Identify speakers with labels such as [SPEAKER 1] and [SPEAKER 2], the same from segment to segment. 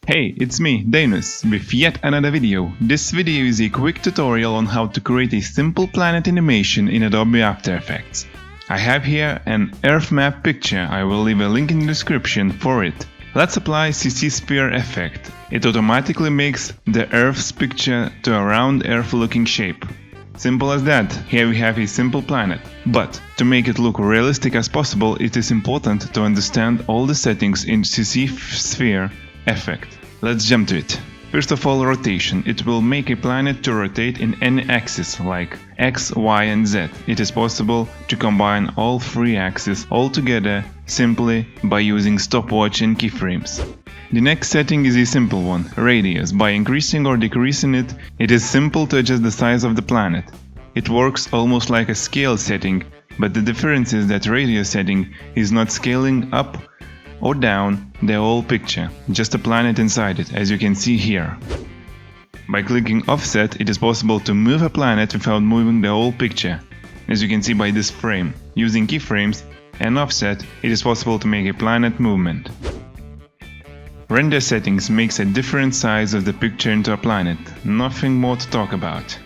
[SPEAKER 1] Hey, it's me, Danus, with yet another video. This video is a quick tutorial on how to create a simple planet animation in Adobe After Effects. I have here an Earth map picture. I will leave a link in the description for it. Let's apply CC Sphere effect. It automatically makes the Earth's picture to a round Earth-looking shape. Simple as that. Here we have a simple planet. But to make it look realistic as possible, it is important to understand all the settings in CC Sphere effect. Let's jump to it. First of all, rotation. It will make a planet to rotate in any axis like X, Y and Z. It is possible to combine all three axes all together simply by using stopwatch and keyframes. The next setting is a simple one, radius. By increasing or decreasing it, it is simple to adjust the size of the planet. It works almost like a scale setting, but the difference is that radius setting is not scaling up or down the whole picture, just a planet inside it, as you can see here. By clicking offset, it is possible to move a planet without moving the whole picture, as you can see by this frame. Using keyframes and offset, it is possible to make a planet movement. Render settings makes a different size of the picture into a planet, nothing more to talk about.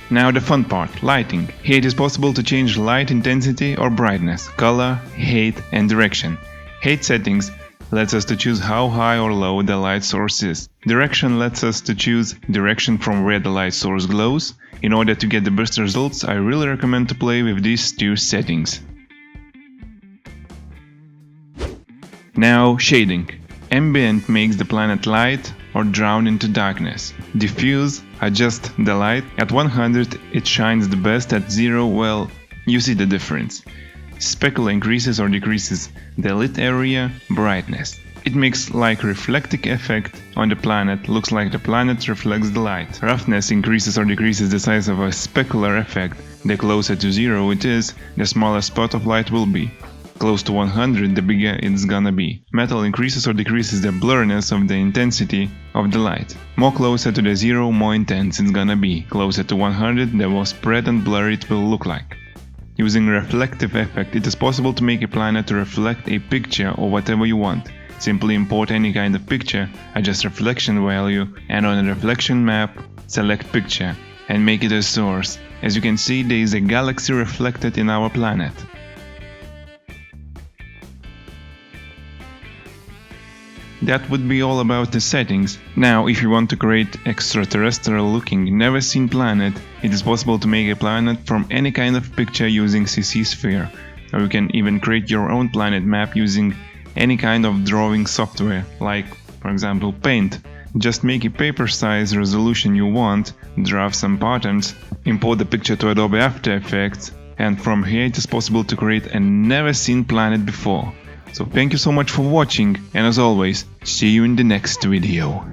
[SPEAKER 1] Now the fun part, lighting. Here it is possible to change light intensity or brightness, color, height and direction. Height settings lets us to choose how high or low the light source is. Direction lets us to choose direction from where the light source glows. In order to get the best results, I really recommend to play with these two settings. Now shading. Ambient makes the planet light or drown into darkness. Diffuse adjust the light. At 100 it shines the best, at 0, well, you see the difference. Speckle increases or decreases the lit area brightness. It makes like reflecting effect on the planet, looks like the planet reflects the light. Roughness increases or decreases the size of a specular effect. The closer to 0 it is, the smaller spot of light will be. Close to 100, the bigger it's gonna be. Metal increases or decreases the blurriness of the intensity of the light. More closer to the 0, more intense it's gonna be. Closer to 100, the more spread and blurry it will look like. Using reflective effect, it is possible to make a planet to reflect a picture or whatever you want. Simply import any kind of picture, adjust reflection value, and on a reflection map, select picture, and make it a source. As you can see, there is a galaxy reflected in our planet. That would be all about the settings. Now, if you want to create extraterrestrial looking, never seen planet, it is possible to make a planet from any kind of picture using CC Sphere. Or you can even create your own planet map using any kind of drawing software, like for example Paint. Just make a paper size resolution you want, draw some patterns, import the picture to Adobe After Effects, and from here it is possible to create a never seen planet before. So thank you so much for watching, and as always, see you in the next video.